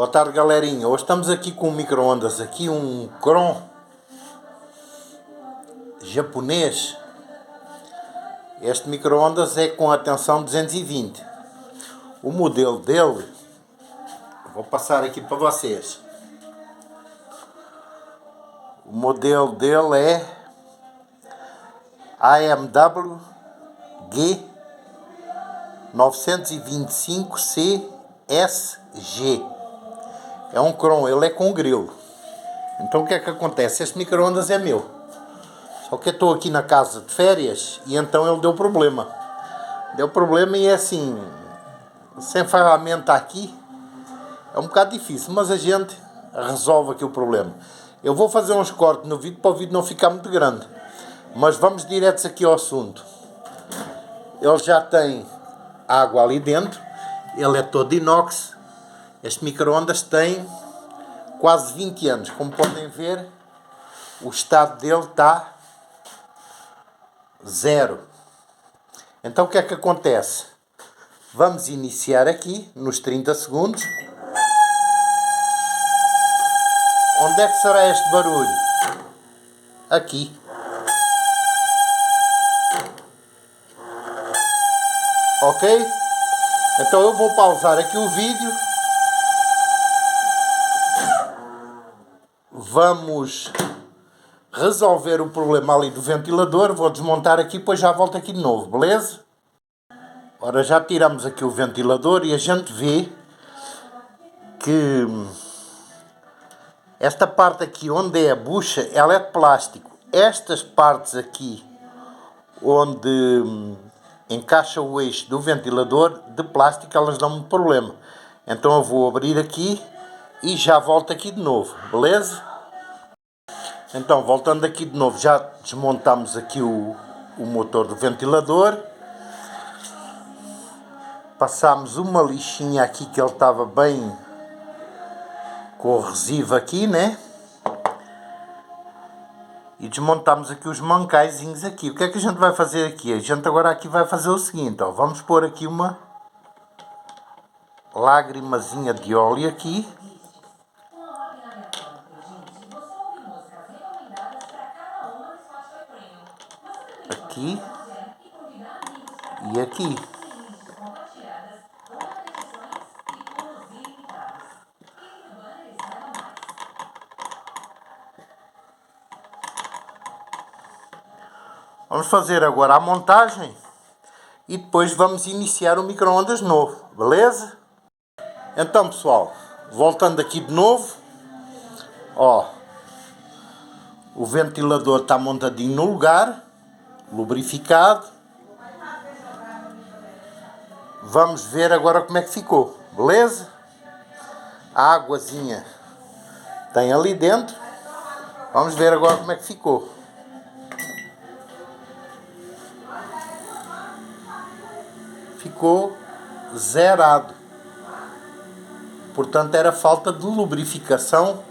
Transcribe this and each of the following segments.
Boa tarde, galerinha. Hoje estamos aqui com um micro-ondas, aqui um Kron japonês. Este micro-ondas é com a tensão 220. O modelo dele, vou passar aqui para vocês. O modelo dele é AMW G925CSG. É um Kron, ele é com grilo. Então o que é que acontece? Este micro-ondas é meu. Só que eu estou aqui na casa de férias e então ele deu problema. Deu problema e é assim, sem ferramenta aqui, é um bocado difícil, mas a gente resolve aqui o problema. Eu vou fazer uns cortes no vídeo para o vídeo não ficar muito grande. Mas vamos diretos aqui ao assunto. Ele já tem água ali dentro. Ele é todo inox. Este micro-ondas tem quase 20 anos. Como podem ver, o estado dele está zero. Então o que é que acontece? Vamos iniciar aqui nos 30 segundos. Onde é que será este barulho? Aqui. Ok? Então eu vou pausar aqui o vídeo. Vamos resolver o problema ali do ventilador. Vou desmontar aqui, depois já volto aqui de novo, beleza? Ora, já tiramos aqui o ventilador e a gente vê que esta parte aqui onde é a bucha, ela é de plástico. Estas partes aqui onde encaixa o eixo do ventilador de plástico, elas dão-me problema. Então eu vou abrir aqui e já volto aqui de novo, beleza? Então, voltando aqui de novo, já desmontamos aqui o motor do ventilador. Passámos uma lixinha aqui que ele estava bem corrosivo aqui, né? E desmontamos aqui os mancaizinhos aqui. O que é que a gente vai fazer aqui? A gente agora aqui vai fazer o seguinte, ó. Vamos pôr aqui uma lágrimazinha de óleo aqui. Aqui. E aqui. Vamos fazer agora a montagem e depois vamos iniciar o micro-ondas novo, beleza? Então, pessoal, voltando aqui de novo, ó, o ventilador está montadinho no lugar, lubrificado. Vamos ver agora como é que ficou, beleza? A águazinha tem ali dentro. Vamos ver agora como é que ficou. Ficou zerado. Portanto, era falta de lubrificação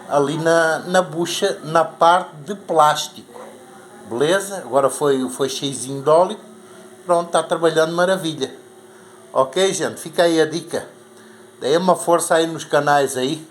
ali na bucha, na parte de plástico. Beleza? Agora foi cheizinho de óleo. Pronto, está trabalhando maravilha. Ok, gente? Fica aí a dica. Dê uma força aí nos canais aí.